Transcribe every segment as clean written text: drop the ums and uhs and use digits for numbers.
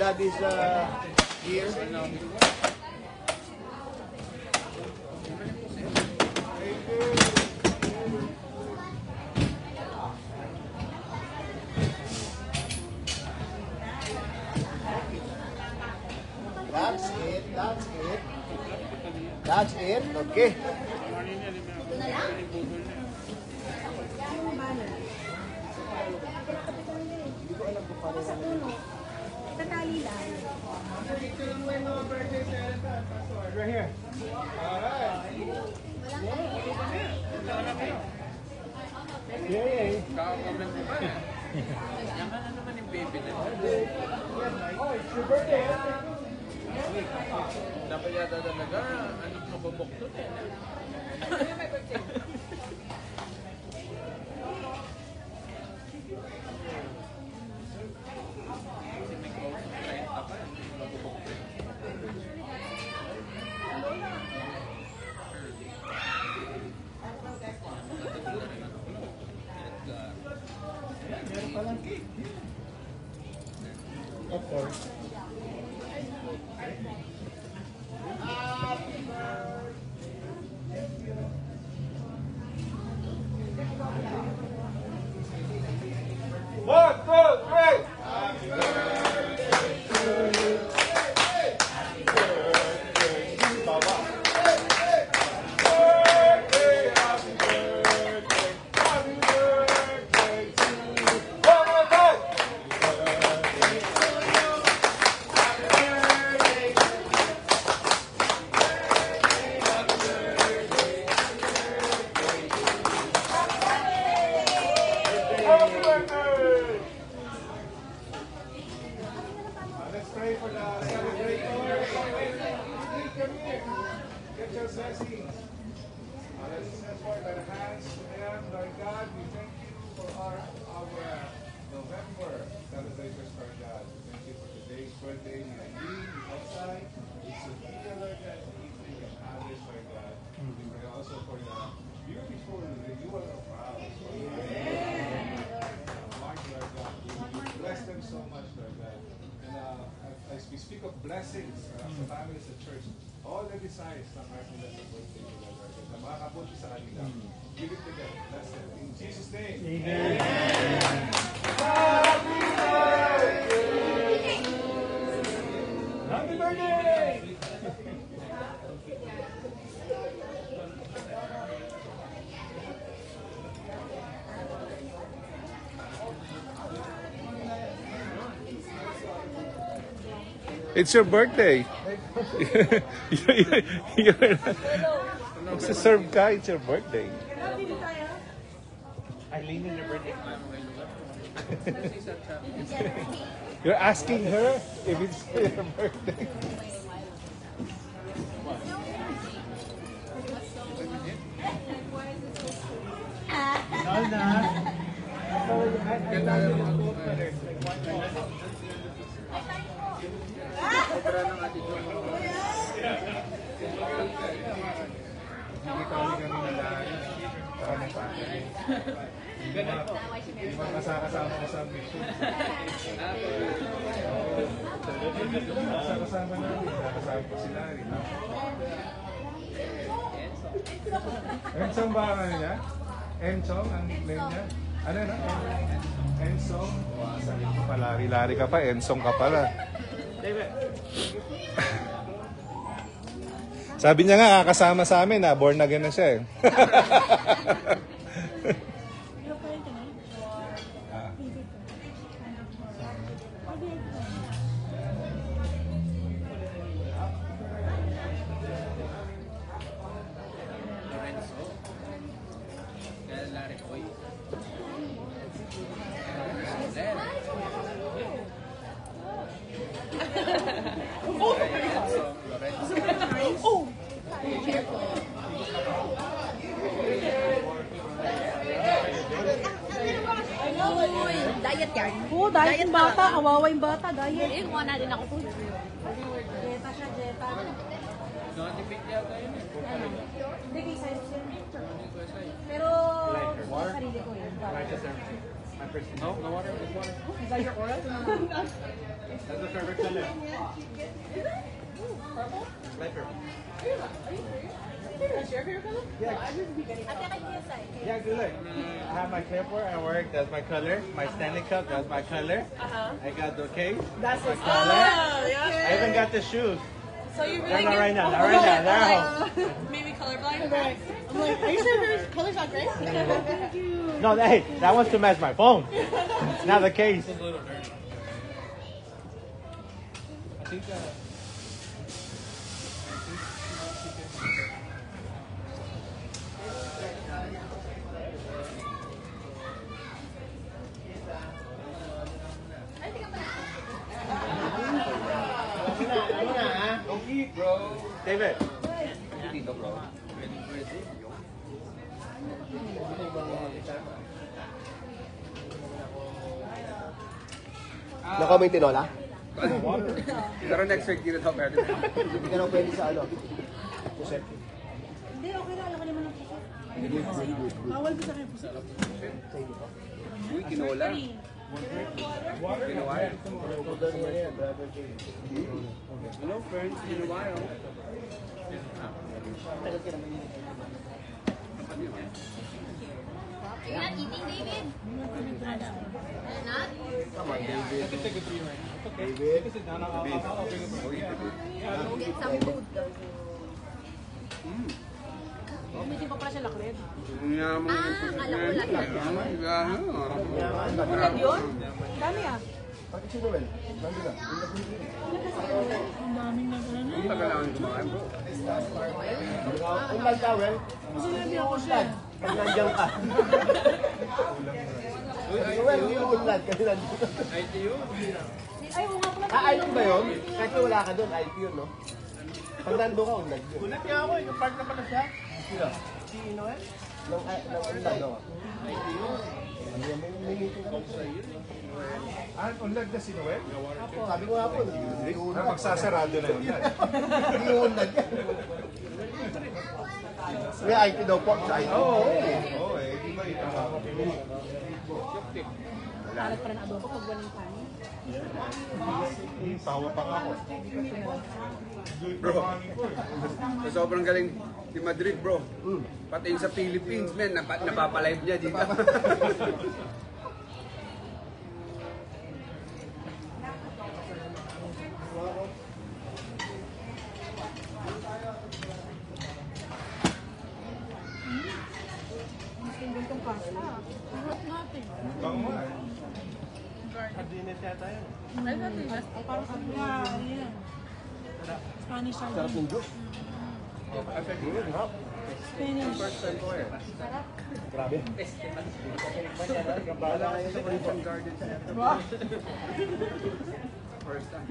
daddy's here. That's it, that's it. That's it, okay. Hindi ko alam kung paano naman. Tatali lang. Right here. Alright. Yay! Kaka-comment mo ba? Yaman na naman yung baby na. Oh, it's your birthday. Dapat yata talaga, anong mababok doon eh. Kasi may close friend ka pa, mababok doon. Meron palang cake. Of course. One, two, three. Happy birthday to you. Happy birthday to Baba. Happy birthday, happy birthday, happy birthday to you. One more time. Happy birthday to you. Happy birthday to you. Happy birthday, happy birthday. Let's pray for the celebrators. Come here. Get your blessings. Let's escort by the hands to them. Lord God, we thank you for our November celebrators, Lord God. We thank you for today's birthday. Nadine is outside. It's Sophia, Lord God, Ethan and others, Lord God. We pray also for the beautiful renewal of vows. Mark, Lord God. We bless them so much, Lord God. And as we speak of blessings sa families at church, all the desires na marking them sa birthday nila, Lord God, na makakabuti sa kanila. Give it to them. Bless them. In Jesus' name. Amen. Happy birthday! Happy birthday! It's your birthday. Magsaserve ka, it's your birthday. Eileen is your birthday. You're asking her if it's your birthday. No, no. Sobra ng attitude mo. Hindi kami nalahan. Kami pa. Hindi magkasama ko sa mission. Kasama namin. Kasama ko sila rin. Ensong ba ang ano niya? Ensong ang nickname niya? Ano na? Ensong? Sabi ko pa, lari-lari ka pa. Ensong ka pala. Sabi niya nga, kasama sa amin, born again na siya eh. Lorenzo. Kaya Larry Boy. Oh! Diet yan. Oo, diet yung bata. Kawawa yung bata. Diet. Eh, kuha na din ako po. Jeta siya, Jeta. Non-debate yata yun eh. Hindi, kay Cyrus yun. Pero, sarili ko yun. No, no water. Just water. Is that your oral? That's the favorite color. Light purple. That's your favorite color? Yeah, good look. I have my clipboard at work. That's my color. My Stanley Cup. That's my color. I got the case. That's my his color. yeah. I even got the shoes. So you They're really not get right now. Not right now. They're at home. maybe colorblind? I'm like, are you sure your color's not gray? No, hey, that one's to match my phone. Not the case. I think don't eat, bro. David. Dito, bro. Nakaw mo yung tinola? Pero next week, dito daw pwede. Hindi ka na pwede sa ano? Joseph. Hindi, okay na. Alam ko naman ang puso. Bawal ko sa akin puso. Uy, kinola. Kinawa yan. Hello, friends. Kinawa yan. You're not eating, David? You're not? Come on, David. David. Go get some food daw. Hindi pa pala siya lakred. Akala ko lang yan. Tulad yun? Dami ah. Pati si Noel. Nandun na. Ang daming nag-ano. Ang tagal lang kumain, bro. Unlad ka, Well. Sinabi ako siya. Pag nandiyan ka. Noel, yung unlad. Kasi nandun. Ay, oo nga pala. IT ba yun? Kahit wala ka doon, IT yun, no? Pag nandun ka, unlad yun. Ulit niya ako. Yung part na pala siya. Sino? Si Noel? Nang unlad, no? IT yun. Ano yan, may meeting ako sa iyo. Unlag na si Noel? Sabi ko nga po, hindi ko unlad. Magsasarado na yun. Hindi ko unlad yan. May IT daw po sa IT. Oo, di ba yun? Alat pa rin adobo pag walang kanin. Tawa pa nga ako. Bro, sobrang galing ni Madrid, bro. Pati yung sa Philippines, men, napapalive niya dito. Mas tinggal tong pasta. Lahat natin. Bang mo. Dinit yata yun. Ay, parang sabi nga, ano yan. Spanish Sarap sardine. ng juice. Spanish. Grabe. Wala kayo sa Ocean Garden Center. First time.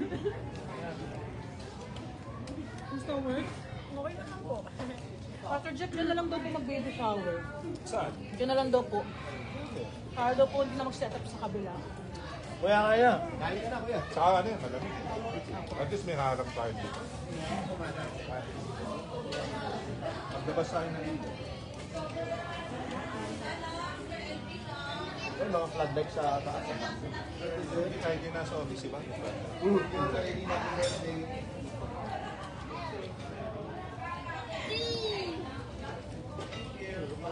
Gusto work? Okay naman po. Pastor Jeff, dyan na lang daw po mag-baby shower. Saan? Dyan na lang daw po. Para daw po na mag-set up sa kabila. Kuya kaya. Dali ka na, kuya. Saka ano yun, malamig. At least may harap tayo dito. Maglabas tayo na dito. May mga floodlights sa taas. Hindi tayo din nasa office, iba?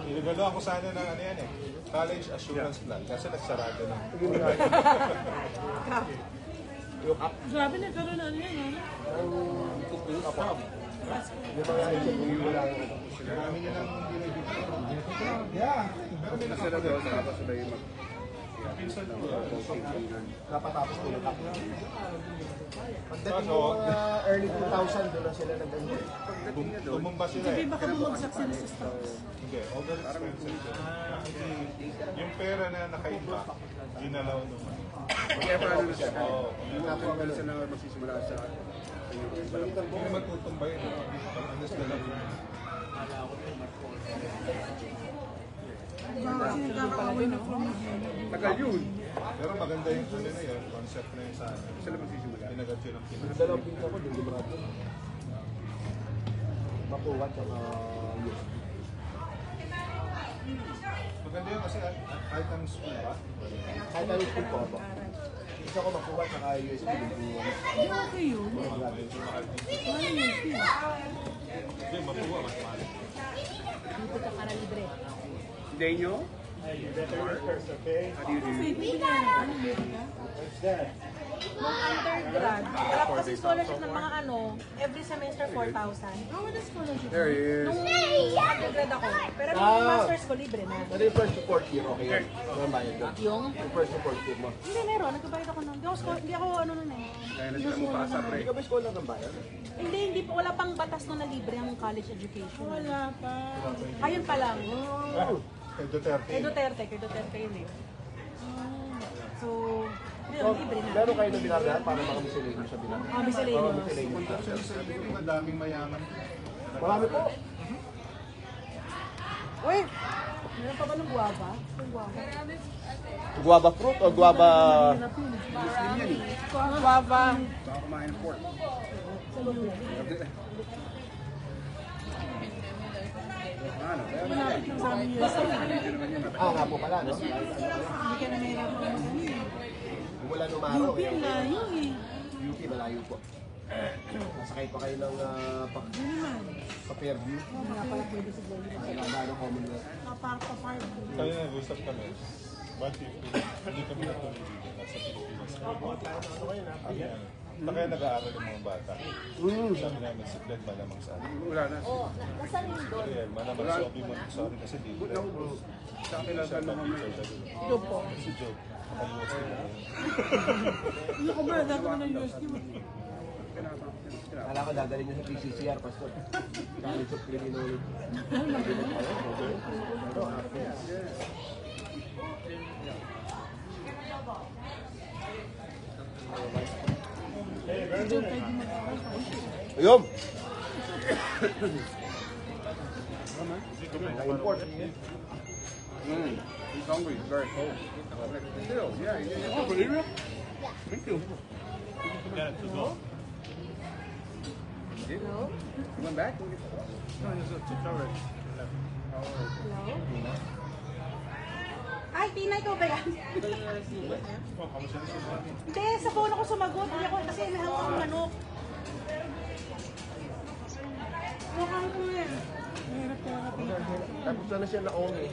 Inigalo ako sana ng ano yan eh. College assurance plan. Kasi nagsarado na. Grabe na, gano'n na ano yan, ano? Yung mga interview wala yung ano. Marami nilang yeah. Pero may Sila daw, tapos sila yung pinsan ko. Napatapos tulog ako. Pagdating mo early 2000, doon na sila nag-ano. Tumumba sila Sabi eh. baka bumagsak sila sa stocks. Hindi, over-expensive siya. Kasi yung pera na naka-impact, ginalaw naman. Kaya paano na siya? Oo. Yung ako ang sila magsisimula sa Hindi naman tutumbay. Pag-anas na lang. Kasi nagkakaaway na from tagal yun. Pero maganda yung ano na yun, concept na yun sa ano. Sila magsisimula. Pinagat yun ang Pinas. Dalawang pinto ko, doon librado. Mapuwat, saka yun. Maganda yun kasi kahit ang school ba? Kahit ano yung school ko ako. Gusto ko makuha sa USB. Hindi okay yun. Ano yun? Hindi, mapuha, mas mahal. Dito ka para libre. Day nyo? First, okay? How do you do? Wait, hindi na ano meron ka? What's that? Nung undergrad, wala po kasi scholarship ng mga ano, every semester 4,000. Ah, wala scholarship. There he is. Nung undergrad ako, pero nung master's ko, libre na. Ano yung first to fourth year? Okay yun. Ano bayad doon? Yung? Yung first to fourth year mo. Hindi, meron. Nagbabayad ako nun. Hindi ako ano nun eh. Kaya na sila mukasa, pre. Hindi ka ba scholar ng bayan? Hindi po. Wala pang batas nun na libre ang college education. Wala pa. Ayun pa lang. Kay Duterte. Kay Duterte yun eh. So, yun, libre na. Meron kayo ng binardahan para makamisilihin sa binardahan? Ah, miscellaneous. Actually, sa Philippines, madaming mayaman. Marami po. Uy! Meron pa ba ng guava? Yung guava. Guava fruit o guava... Guava. Baka kumain ng pork. Ano? Malapit lang sa amin yun. Nga po pala, no? Hindi ka na mahirapan mag ano eh. Mula nung araw, UP ang layo eh. UP, malayo po. Nasakay pa kayo ng pa-Fairview. Wala pala pwede sa Glory. Ano Commonwealth. Kapar. Kaya nag-usap kami. 150. Hindi kami natuloy dito. Nasa Pilipinas. Na kaya nag-aaral yung mga bata. Sabi namin, si Glenn malamang sa akin. Wala na. Nasa rin doon. Kaya malamang si Obi Montessori kasi dito. Sa akin lang Siya ano lang kami. teacher sa dito. Ito po. Si Joe. Nakaliwas nila. Hindi ko ba? Dati mo ng USD mo. Kala ko dadalhin nyo sa PCCR, Pastor. College of Criminology. Ano, after. Ayun! Import. He's hungry. He's very cold. Still, yeah. Oh, really? Thank you. You went back? No, it's a cover. Ay, Tina, ikaw ba yan? Hindi, sa phone ako sumagot. Hindi ako kasi may hawak ng manok. Mukhang ko yan. Mahirap talaga, Tina. Tapos na siya na-own eh.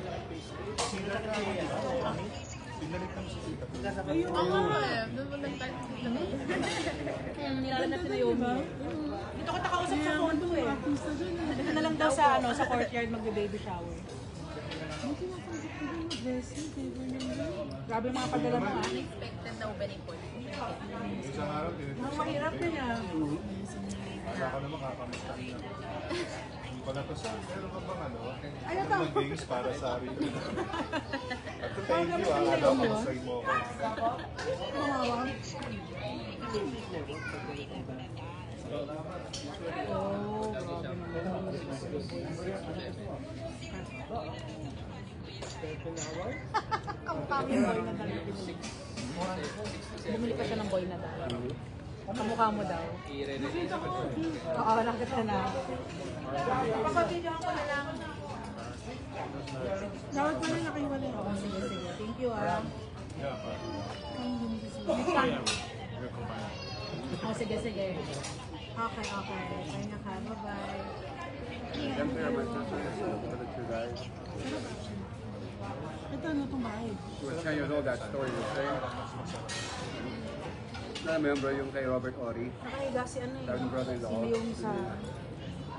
Ayun. Nilalanap nila yung dito ko nakausap sa phone to eh. Dito na lang daw sa sa courtyard magbe-baby shower. Grabe yung mga padala mo ah. Unexpected na opening po. Isang araw, Ang mahirap na niya. Akala ko naman kakamusta niya. Hindi ko na to sa, meron ka bang ano? Ano to? Mag-games para sa sarili. At thank you, alam ko sa mo ako. Kawawa. Oh, ang kami boy na dala. Bumili pa siya ng boy na dala. Kamukha mo daw. Oo, nakita na. Papabidyo ako na lang. Dapat pa rin nakaiwalay. Oo, sige, sige. Thank you ah. Next time. Oh, sige, sige. Okay, okay. Kaya na ka. Bye-bye. Siyempre, my sister is a guy. Ito, ano itong bahay? She was 10 years old, that story was saying. Na-remember yung kay Robert Ory. Nakahiga si ano eh. Sabi ng brother-in-law. Si Leong sa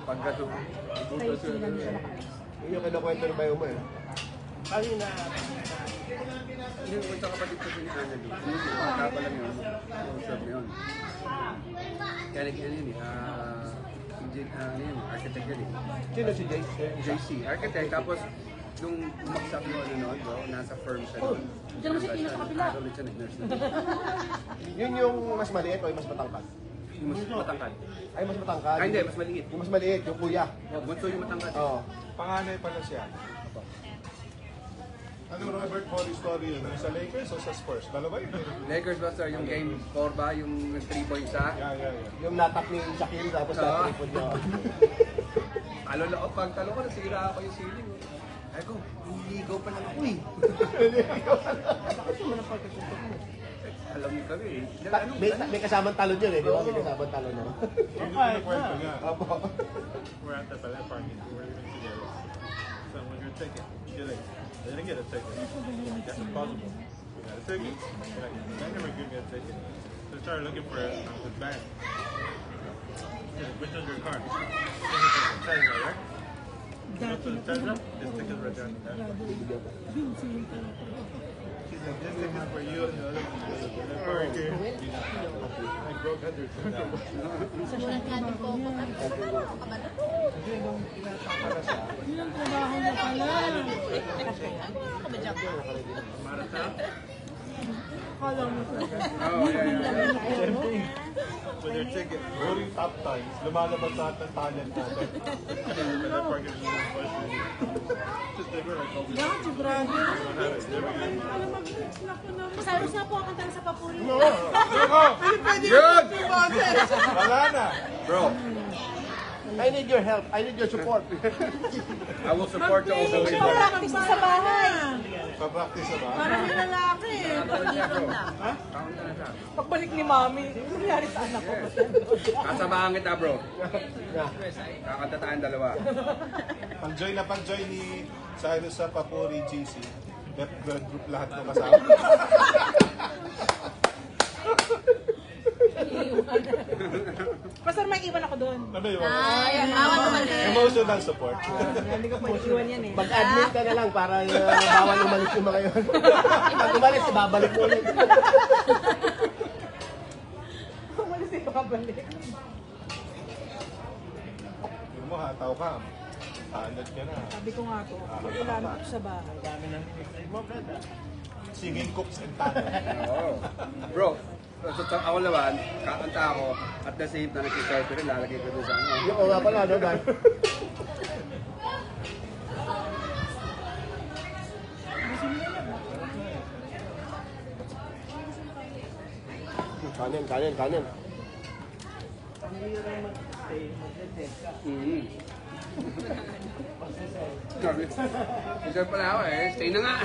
Pagkato. kay Silan siya nakahiga. Yun yung kinukwento ng bayo mo eh. Hindi ko sa kapatid ko ni Anna Lee. Bata pa lang yun. Yung short na yun. Kaya ano yun eh. Ano yun, architect yun eh. Sino si Jay? JC, architect. Tapos, nung umaksak mo ano nun, bro, nasa firm siya nun. Diyan mo si Tino sa kabila. Ulit siya, nag-nurse na. Yun yung mas maliit o yung mas matangkad? Yung mas matangkad. Ay, mas matangkad. Ay, hindi, mas maliit. Yung mas maliit, yung kuya. Bunso yung matangkad. Oo. Panganay pala siya. Ano Robert Horry story yun? Sa Lakers o sa Spurs? Dalawa yun. Lakers ba sir, yung game 4 ba, yung 3 points sa? Yeah. Yung natak ni Shaquille tapos Oo. natripod niya. Pag talo ko, nasira ako yung ceiling. Ay ko, niligaw pa lang ako eh. Alam mo kami eh. May kasamang talon yun eh, di ba? May kasamang talon yun. Kwento nga. Opo. We're at the ballet parking. We're leaving together. So when you're ticket, you're like, I didn't get a ticket. That's impossible. We got a ticket. You're like, I never give me a ticket. So I started looking for his bag. Which one's your car? Tesla, right? Go to the Tesla. This ticket's right there on the dash. She's like, this ticket's for you and the other one. I broke under. Sulat nga din po ako. Sabi ko, wala ako kabalo. Yun ang trabaho niya pala. Ano ka ba dyan? Marathon? Akala mo sa Oh, yeah. With their ticket, voting top times, lumalabas lahat ng talent natin. Ballet parking is one question. Just they were like, oh, we lahat si brother. don't have it. Never get it. Alam mag-mix na ko na. Sabi sa po ako tala sa papuri. Good! Wala na! Bro, I need your help. I need your support. I will support you also with that. Practice na sa bahay. Pa-practice na ba? Parang yung lalaki. Count na siya. Pagbalik ni mami, ano nangyari sa anak ko? Kasabahan kita bro. Kakanta tayong dalawa. Pag-join ni Cyrus sa Papuri GC. Left blood group lahat ng kasama. Basta may iwan ako doon. Ano yun? Ay, bawal umalis. Emotional support. Hindi ko pwede iwan yan eh. Mag-admin ka na lang para bawal umalis yung mga yun. Pag umalis, babalik mo ulit. Umalis eh, babalik. Yun mo, hataw ka. Hanad ka na. Sabi ko nga to, wala na ako sa bahay. Singing cooks and tanong. Oo. Bro, ako naman, kakanta ako, at the same time, nag-start rin, lalagay ko rin sa ano. Yung nga pala, no, Dan? Kanin. Sabi, isa pala ako eh, stay na nga.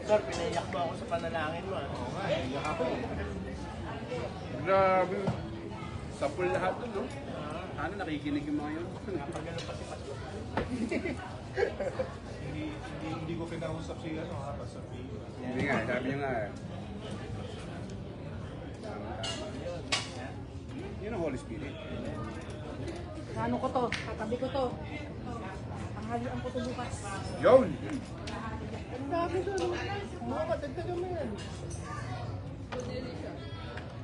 Sir, pinayak mo ako sa panalangin mo. Grabe. Sapul lahat dun, no? Ano, nakikinig yung mga yun? Hindi ko kinausap si ano ha, Pastor P. Hindi nga, sabi niya nga. Yun ang Holy Spirit. Ano ko to? Katabi ko to. Tanghalian ko to bukas. Yun! Ang dami doon. Oo, dagdagan mo yan.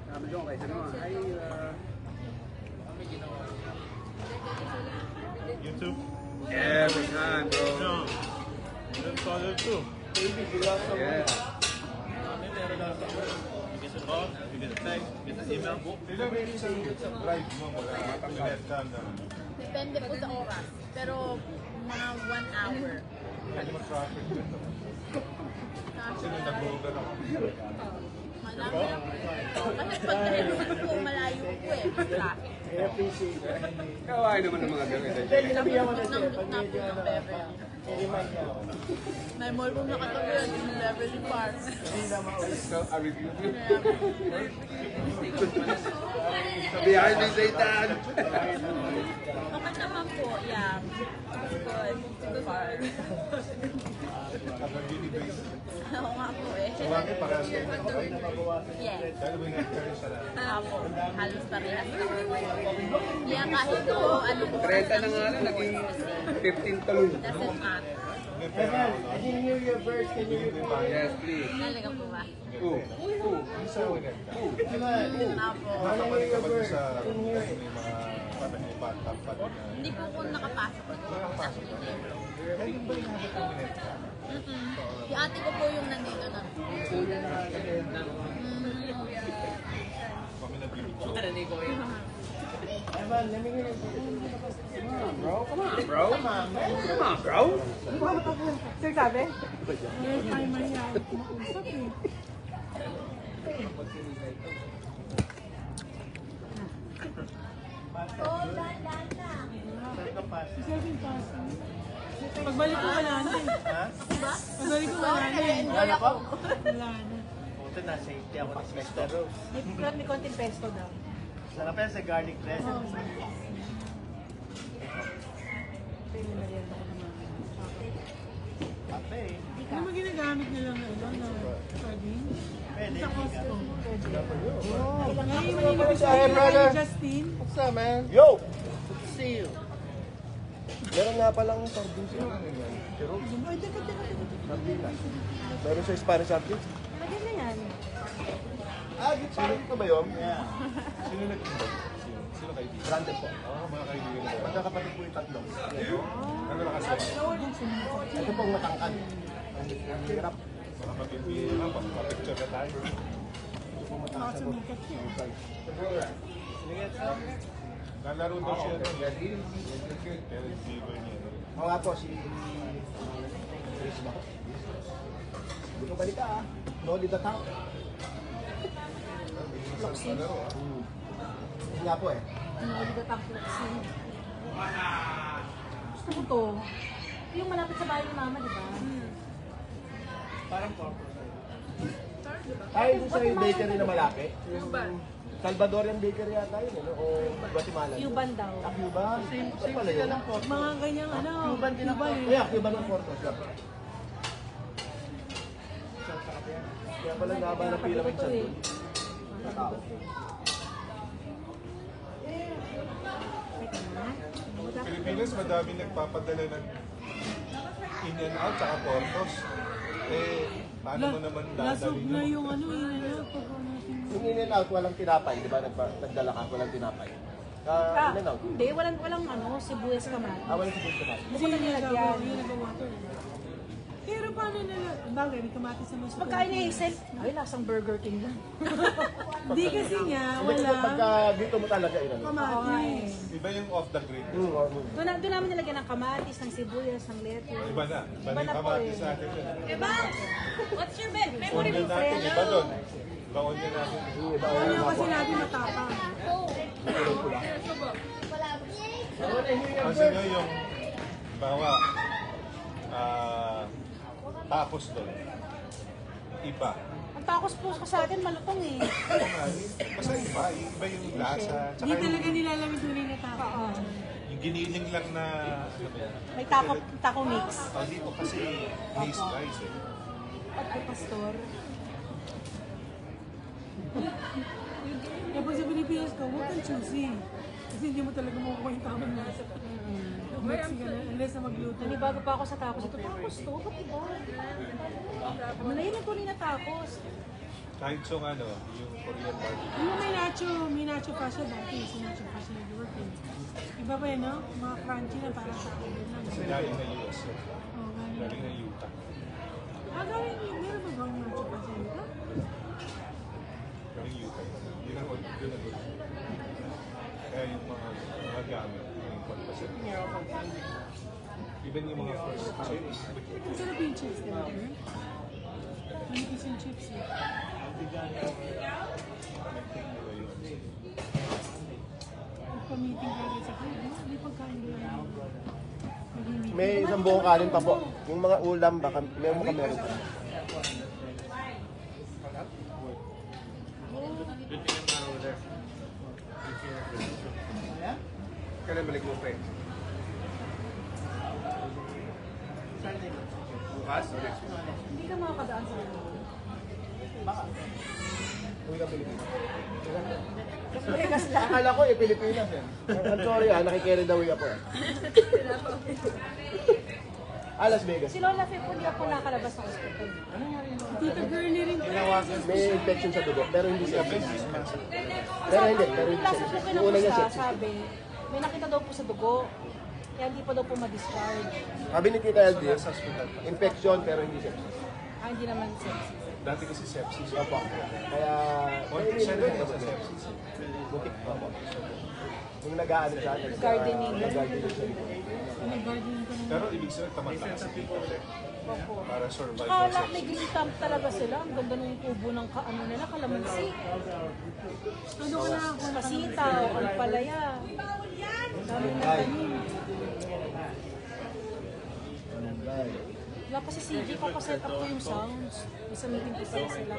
Sabi doon kay Sino, ay, YouTube? every time, bro. No. That's all there too. Yeah. You get a call, you get a text, you get an email. Ilang minsan sa drive mo wala internet ka na. Depende po sa oras. Pero mga 1 hour. Hindi mo traffic dun. Kasi nung nag-over ako. Malaki lang. Kasi pag nahiluan po, malayo po eh. Traffic. Kawain naman ng mga gawin. Nang gitna po ng Beverly. May mall po nakatabi yan yung Beverly Park. So, I review you. Sabihan ni Satan. Okay naman po, yeah. Good. So far. Kapag university. Oo nga po eh. So bakit parehas kayo na okay? Yes. Dahil may nag-carry sa lahat. Apo, halos parehas na. Yeah, kahit po, ano po. 30 na nga lang, naging 15 talong. Doesn't matter. May pera ako, no? I didn't hear your verse. Can you Hindi ba? Yes, please. Talaga po ba? Hindi sa akin ka. Apo. Nakapalik ka ba doon sa may mga patang-pat na Hindi po ako nakapasok. nakapasok ka? Ay, yung ba yung nasa cabinet ka? Yung ate ko po yung nandito na. Kami nagbibidyo. Evan, let me hear your Bro, come on, bro. Come on, bro. Sir, sabi? Ay, mahiya. Mausap eh. Pagbalik ko wala na eh. Pagbalik ko wala na eh. Wala pa? Wala na. Puto na, safety ako ng Mr. Rose. May konting pesto daw. Sarap yan sa garlic bread. Pwede na rin ako naman. Kape. Ano mo ginagamit nila ng na sardines? Pwede. Sa Costco. Oh. Ngayon, manilibig Hey, brother. kay Justin. What's up, man? Yo! See you. Meron nga palang sardines yun. Pero, Ay, teka. sardinas. Meron sa Spanish sardines. Lagyan na yan. Ah, dito ba yun? Yeah. Sino nag-invite? Sino kaibigan? Branded po. Mga kaibigan nila. Magkakapatid po yung tatlo. Ano na kasi? Ito pong matangkad. Ang hirap. Mga mag-invite na, pa-picture na tayo. Baka sumikat siya. Nalaro daw siya. Pero fever niya. Oo nga po, si Chris ba? Hindi ko balik ka ah. No, di the top. Flexing. Yun nga po eh. Hindi ka tang flexing. Gusto ko to. Yung malapit sa bahay ni Mama, di ba? Parang po. Tayo dun sa bakery na malaki. Yung Salvadorian bakery yata yun, ano? O Guatemala. Cuban daw. Ah, Cuban? Same pala yun. Mga ganyang ano. Cuban din ako. Kaya, Cuban ng Porto. Kaya pala naba ng pila may chan doon. Tao. Pilipinas, madami nagpapadala ng in and out tsaka portos. Eh, paano mo naman Lasog dadalhin na mo? yung ano yun. Yung in and out, walang tinapay, di ba? Nagdala ka, walang tinapay. In and out. Hindi, walang ano, sibuyas ka man. Walang siguro tinapay. Bukod na nilagyan. Pero paano nila, bagay, may kamatis naman sa Pagkain ni Hazel, ay lasang Burger King lang. Hindi kasi nga, Hindi kasi wala pagka dito mo talaga yun. kamatis. Iba yung off the grid. Doon namin nilagyan ng kamatis, ng sibuyas, ng lettuce. Iba na. Iba na Iba na yung po kamatis eh. sa atin yun. Diba? What's your favorite Onion natin, friend? iba doon. Iba onion natin. Ano kasi natin matapang. Kasi nga yung, bawa, tapos doon. Iba. Ang tacos po sa atin malutong eh. Basta iba. Iba yung lasa. Tsaka Hindi yung, talaga nilalamig tunay na tao. Oo. yung giniling lang na, ano ba yan? May taco mix. Dito kasi mixed rice eh. At pastor. Kaya pag sa Pilipinas ka, huwag kang choosy. Kasi hindi mo talaga makukuha yung tamang lasa. Mexican na, unless na magluto. Nanibago pa ako sa tacos. Ito tacos to, ba't iba? Malayin ang tuloy na tacos. Kahit yung ano, yung Korean barbecue. Yung may nacho pa siya dati. Si nacho pa siya nag-working. Iba pa yun, no? Mga crunchy na parang sa akin lang. Kasi galing na US. eh. Oo, galing. Galing na Utah. Meron ba bang nacho pa siya dito? Galing Utah. Yun ang yun ang good. Kaya yung mga gamit, yung pagpasit. Even yung mga first chips. Ang sarap yung chips, di ba? Manipis yung chips eh. Pag-meeting kayo sa food, no? Hindi pagkain doon. Mag-meeting. May isang buong kanin pa po. Yung mga ulam, baka meron pa. Kailan balik mo pa eh? Bukas? Hindi ka makakadaan sa ano. Uwi ka Pilipinas. Vegas lang. Akala ko Pilipinas eh. I'm sorry nakikerry the way ako eh. Las Vegas. Si Lola Fe po, hindi ako nakalabas ng hospital. Tita Girlie rin po. May infection sa dugo, pero hindi sepsis. Pero hindi Last po sepsis. Yung una niya kinamusta, sepsis. sabi, may nakita daw po sa dugo. Kaya hindi pa daw po ma-discharge. Sabi ni Tita LD, infection pero hindi sepsis. Hindi naman sepsis. Dati kasi sepsis. Opo. Kaya, Konti siya din sa sepsis. butik pa po. Yung nag-aano siya, Gardening. nag-gardening siya. Nag-gardening ko na. Pero ibig sabihin, tamad na kasi dito. Para survival Tsaka may section. green thumb talaga sila. Ang ganda ng kubo ng ano nila, kalamansi. Ano ka na ako? Pasitaw, alpalaya. Dami na tanim. Wala pa si CJ, papaset up ko yung sounds. Nasa meeting pa sila.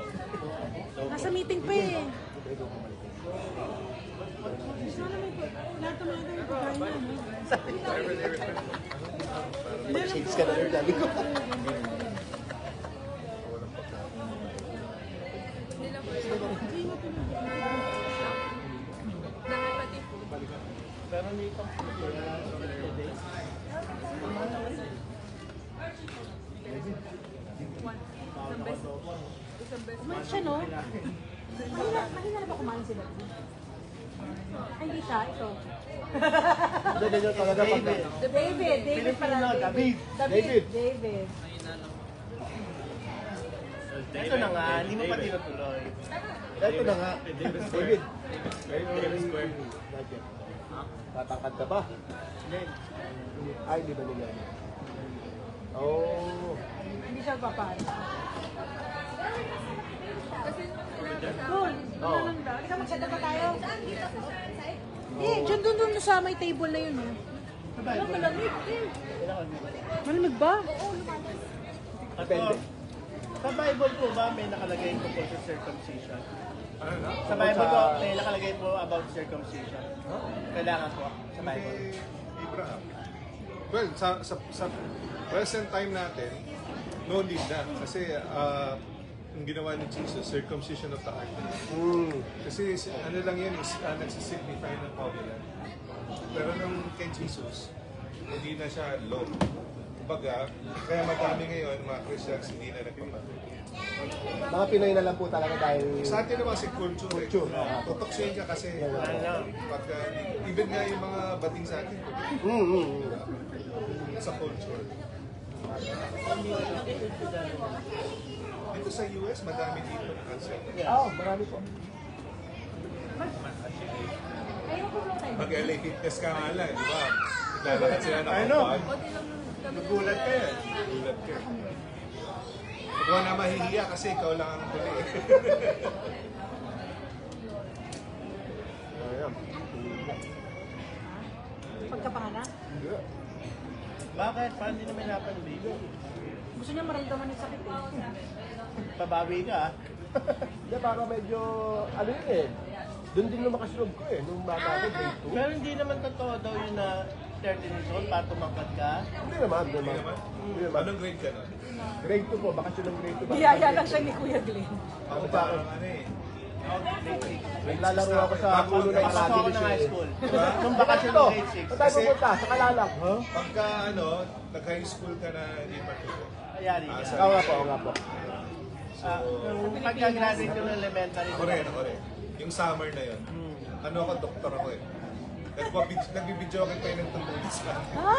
Nasa meeting pa eh. Sana may lahat naman ito yung pagkain niya, no? Mag-shades ka na rin, sabi ko. Pero may Kumain siya, no? Mahina na ba kumain sila? Ay, hindi siya. Ito. Hindi, ganyan talaga pag... David pala. David. David. Ito na nga, hindi mo pa tinutuloy. Ito na nga. David. Tatangkad ka ba? Ay, di ba nila? Oh. Hindi siya papayag. Doon. Doon lang daw. Ikaw mag-set up ba tayo? Eh, dyan doon sa may table na yun. Wala malamig. Malamig ba? Depende. Sa Bible po ba may nakalagay po sa circumcision? Ano na? Sa Bible po may nakalagay po about circumcision. Kailangan po sa Bible. Kay Abraham. Well, sa present time natin, no need na. Kasi yung ginawa ni Jesus, circumcision of the heart. Kasi ano lang yan is nagsisignify ng covenant. Pero nung kay Jesus, hindi na siya law. Kumbaga, kaya madami ngayon mga Christians hindi na nagpapatuloy. Mga Pinoy na lang po talaga dahil... Sa atin naman si culture. Culture. Tutoksuin ka kasi pagka, even nga yung mga bating sa atin, sa culture. Dito sa US, madami dito na concept. Marami po. Mag-LA Fitness ka nga lang, di ba? Naglalakad sila ng kapag. Nagulat ka yan. Gulat ka. Ikaw na mahihiya kasi ikaw lang ang huli. Ayan. Pagkapanganak? Bakit? Paano hindi naman napansin? Gusto niya maramdaman yung sakit eh. Pabawi ka ah. Hindi, para medyo... Ano yun eh. Doon din lumakas loob ko eh. Nung bata ko, grade 2. Pero hindi naman totoo daw yun na 30 years old para tumangkad ka. Hindi naman. Hindi naman. Anong grade ka nun? Grade 2 po. Bakasyon ng grade 2. Biyaya lang siya ni Kuya Glenn. Ako parang ano eh. Naglalaro ako sa puno ng Pasok ako Academy. ng high school. Diba? Nung bakasyon ng grade 6. Saan tayo pupunta? Sa Kalalang. Huh? Pagka ano, nag-high school ka na hindi matuto. Ayari ka. Oo nga po, oo nga po. Nung pagka-graduate ko ng elementary. Ako rin. Yung summer na yun. Ano ako, doktor ako eh. Nagbibidyo ako kayo ng tungkol sa akin. Ha?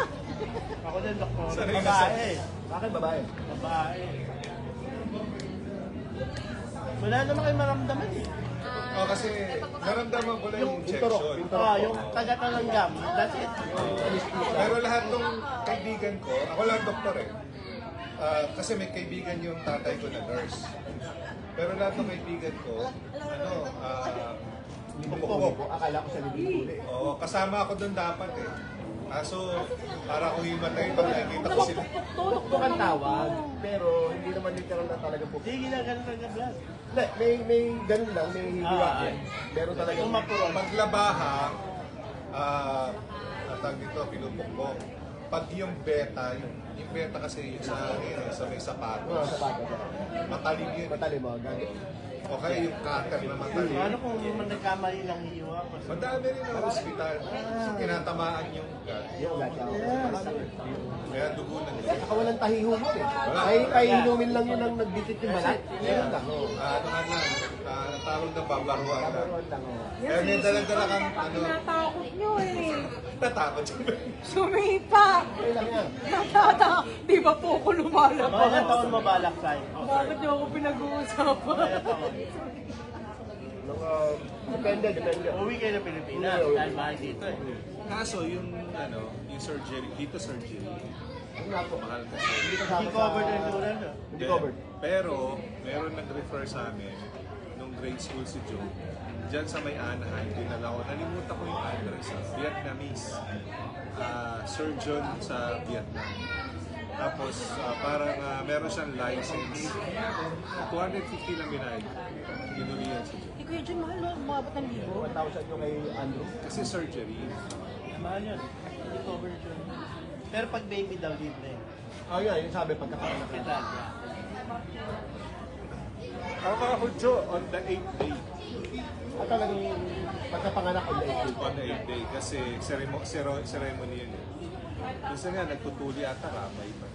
Ako din, doktor. Sanay na Babae. Bakit babae? Babae. Wala naman kayo maramdaman eh. Oh, kasi naramdaman ko lang yung injection. Yung taga-talanggam. That's it. Pero lahat ng kaibigan ko, ako lang doktor eh. Kasi may kaibigan yung tatay ko na nurse. Pero lahat ng kaibigan ko, Libo. Akala ko sa libo. Oo, kasama ako doon dapat eh. So, para akong himatay pag nakikita ko sila. Tuktok ang tawag, pero hindi naman literal na talaga po. Hindi ginaganon ng blood. Hindi, may ganun lang, may hihiwain. Meron talaga. Yung mapuron. Maglabaha, tawag dito, pinupukpok. Pag yung beta kasi yung sa may sapatos. Sa baga. Matalim yun. Matalim mo, gagawin. O kaya yung cutter na matalim. Ano kung nagkamali ng hiwa? Madami rin ang ospital. So, tinatamaan yung gut. Yung gagawin. Kaya dugo na nila. Saka walang tahihumin eh. Ay inumin lang yun ang nagdikit yung balat. Meron lang. Tawag na babaruan na. Meron lang. Kaya may dalang-dala kang Natakot nyo eh. natakot siya. Sumipa. Okay lang yan. Natatakot. Di ba po ako Mga lumalabas? ilang taon mo balak tayo? Bakit niyo ako pinag-uusapan? Depende. Uwi kayo ng Pilipinas dahil mahal dito eh. Kaso yung surgery, dito surgery, Ano nga po? Mahal kasi. Hindi kasama Hindi covered ang Endurance, no? Hindi covered. Pero, meron nag-refer sa amin nung grade school si Joe. Diyan sa may Anaheim, dinala ko. Nalimutan ko yung address. Vietnamese. Surgeon sa Vietnam. Tapos, parang meron siyang license. 250 lang binayad. Ginulihan si Joe. Hindi Kuya John, mahal no? Umabot ng libo. 1,000 yung kay Andrew. Kasi surgery. Mahal yun. Hindi covered yun. Pero pag baby daw, libre. Oh, yun. Yung sabi pagkakaroon na Kita. Ang mga Joe, on the 8th day. At talagang pagkapanganak on the 8th day. On the 8th day. Kasi ceremony yun. Kasi nga, nagtutuli ata kamay pa.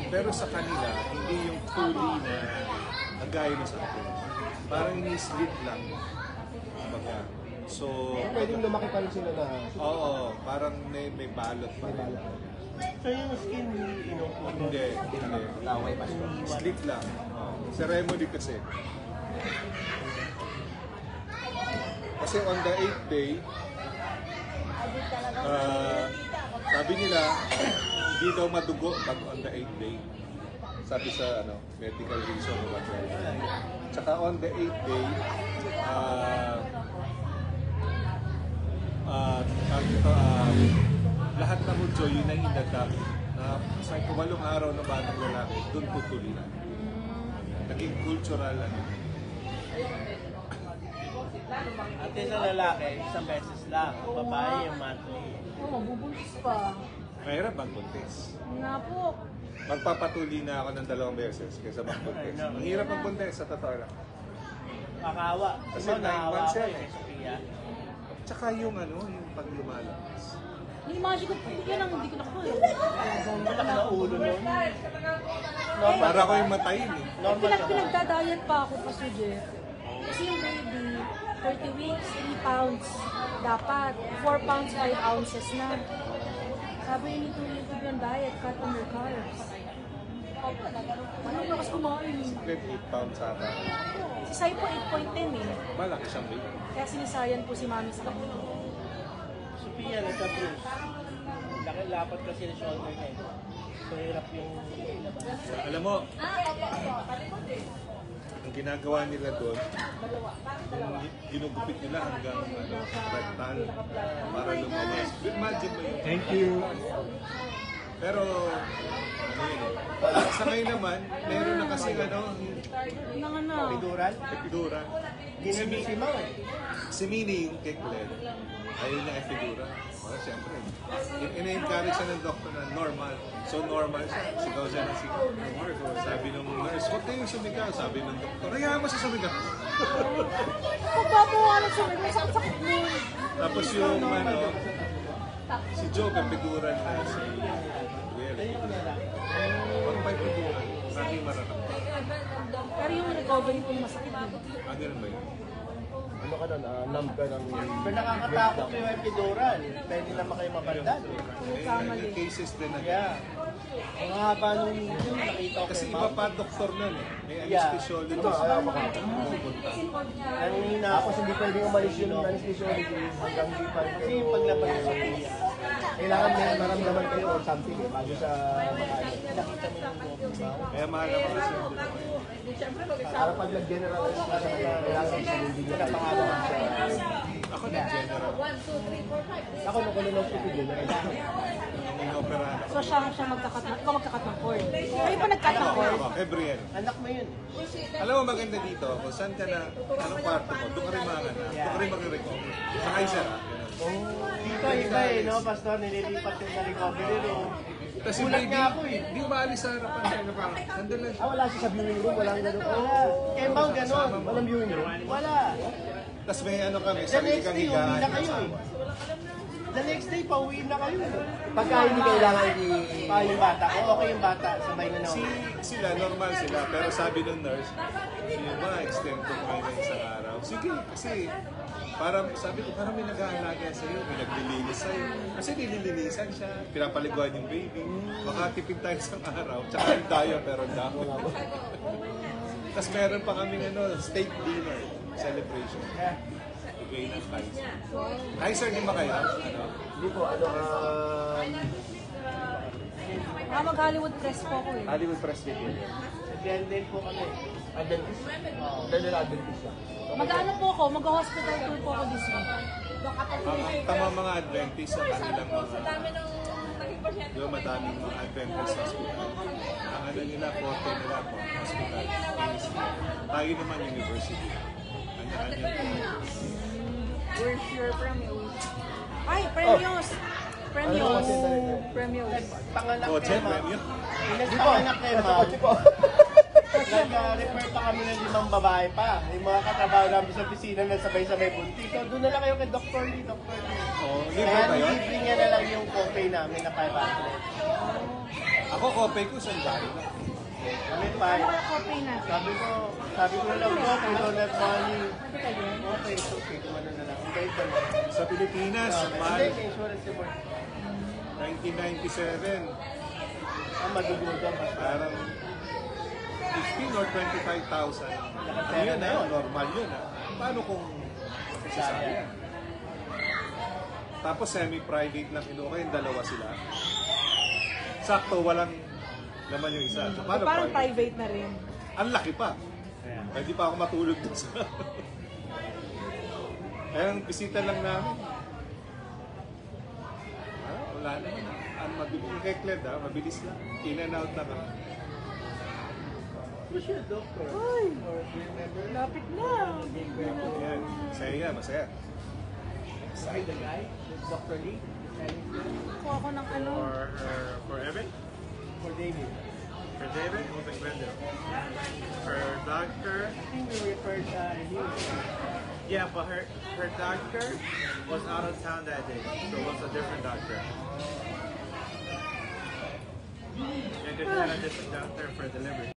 Pero sa kanila, hindi yung tuli na agay na sa atin. Parang ini-slit lang. Kumbaga. So, Pwedeng lumaki pa rin sila na oo, parang may balot pa. So yung skin, Hindi. laway pa sila. Slit lang. Ceremony kasi. Kasi on the 8th day, sabi nila, hindi daw madugo pag on the 8th day. Sabi sa medical reason o whatever. Tsaka on the 8th day, lahat ng Hudyo, yun ang inadap na sa 8 araw ng batang lalaki, doon tutulian. Naging cultural At sa lalaki, isang beses lang. Babae yung monthly. Oo, bubuntis pa. Mahirap magbuntis. Nga po. Magpapatuli na ako ng 2 beses kaysa magbuntis. Ang hirap magbuntis, sa totoo lang. Kakawa. Kasi Ikaw, 9 naawa months ko yan kay Sophia. Tsaka yung yung paglumalabas. Ni-imagine ko, yan ang hindi ko nakuha. Wala ka na ulo nun. Para ko yung matayin eh. Normal ka ba? Pinagdadiet pa ako pa, Sir Jeff. Kasi yung baby, 30 weeks, 3 pounds. Dapat, 4 pounds, 5 ounces na. Sabi you need to improve yung diet, cut on your carbs. Ano ba kasi kumain eh? 8 pounds ata. Si Sai po 8.10 eh. Malaki siyang baby. Kaya sinisayan po si Mami sa kanya. Sophia, nagka-bruise. Laki-lapat kasi na shoulder niya. So, hirap yung Alam mo, ang ginagawa nila doon, ginugupit nila hanggang rectal para lumabas. Imagine mo yun. Thank you. Pero, sa ngayon naman, meron na kasi Nang ano? epidural. epidural. Ginamit si Mau eh. Si Minnie yung kay Glenn, ayaw niya epidural. Oh, siyempre. Ina-encourage siya ng doktor na normal. So normal siya. Sigaw siya ng sigaw. Sabi nung nurse, huwag kayong sumigaw. Sabi nung doktor, hayaan mo siya sumigaw. Pagbabawalan siya, may sakit-sakit mo. Tapos yung si Joe, epidural na si Well. Pag may epidural, maraming mararamdaman. Pero yung recovery po masakit din. Ah, ganun ba yun? Ano ka nun? Numb ka ng... Pero nakakatakot yung epidural. Pwede naman kayo mabandad. May cases din na Yeah. Ang haba nung nakita ko kasi kay iba Mau. pa doktor nun eh. May Yeah. anesthesiologist. Pumupunta. Ang hina Tapos hindi pwedeng umalis yung anesthesiology hanggang di pa kasi yung paglabas ng Sophia. kailangan may maramdaman kayo or something bago sa makain. Nakita mo yung buhok ni Mau. Kaya mahal ako kasi yung dalawa. Para pag nag-generalize ka sa kailangan hindi niya kaya pangalan sa... Ako na general. Ako nung colonoscopy general. Nung inoperahan ako. So siya magkakat ng, ikaw magkakat ng cord. Kayo pa nagkat ng cord? Ako, Gabriel. Anak mo yun. Alam mo maganda dito, kung saan ka na, anong kwarto mo, doon ka rin manganak, doon ka rin mag-recover. Sakay siya. Ganun. Dito iba eh, no? Pastor, nililipat yung sa recovery room. Tapos Ulat hindi, nga ako eh. hindi umaalis sa harapan siya na parang, nandun lang siya. Wala siya sa viewing room, walang gano'n. Wala. Kay Mau ganon. Walang viewing room. Wala. Tapos may kami, The sarili next kang day, uwi higaan. na kayo eh. The next day, pauwi na kayo. Pagka hindi kailangan Yung bata ko, okay yung bata. Sabay na Si, naman. sila, normal sila. Pero sabi ng nurse, hindi ba, extend ko kayo ng isang araw. Sige, kasi parang, sabi ko, parang may nag-aalaga sa'yo, may naglilinis sa'yo. Kasi nililinisan siya, pinapaliguan yung baby. Makatipid tayo isang araw. Tsaka yung tayo, pero ang dami. Tapos meron pa kaming steak dinner celebration. Okay ng Kaiser. Kaiser, di ba kayo? Hindi po, Mag-Hollywood Press po ako eh. Hollywood Press Vicky. Dental po kami. Dentist? Dentist siya. Mag-ano po ako, mag-hospital tour po ako this week. Ang tama mga Adventist sa kanilang mga yung madaming mga Adventist hospital. Ang ano nila, forte nila po, hospital. Is, tayo naman university. Kanya-kanya. Where's your premiums? Ay, premios! Premios! Premiums. Panganak Kotse, kay ma'am. premium. Pinagpanganak kay ma'am. Nag-refer pa kami ng 5 babae pa. Yung mga katrabaho namin sa opisina na sabay-sabay buntis. So doon na lang kayo kay Dr. Lee, Dr. Lee. Oh, libre Kaya ba yun? libre niya na lang yung copay namin na 500. Ako, kopay ko, sandali lang. Kami pa. Okay na. Sabi ko na lang po, we don't have money. Okay, it's okay. Kumano na lang. Okay, ito na. Sa Pilipinas, Hindi, mahal, may insurance report. 1997, Madudugan pa. parang 15 or 25,000. Ano yun na, normal yun. Paano kung sasaya? Tapos semi-private lang kinuha, yung dalawa sila. Sakto, walang laman yung isa. So, paano Parang private? private na rin. Ang laki pa. Pwede pa ako matulog doon sa... Kaya ang bisita lang namin. Wala naman. Ang mabilis. Yung kay Cled, mabilis lang. In and out na ka. Who's your doctor? Ay, Or do you remember? lapit na. Yan. Masaya yan, masaya. Sorry, the guy? Dr. Lee? Kuha ko ng ano. For Evan? For David? For David? Who's in Glendale? For doctor? I think we referred him. Yeah, but her doctor was out of town that day, so it was a different doctor. Yeah, because she had a different doctor for delivery.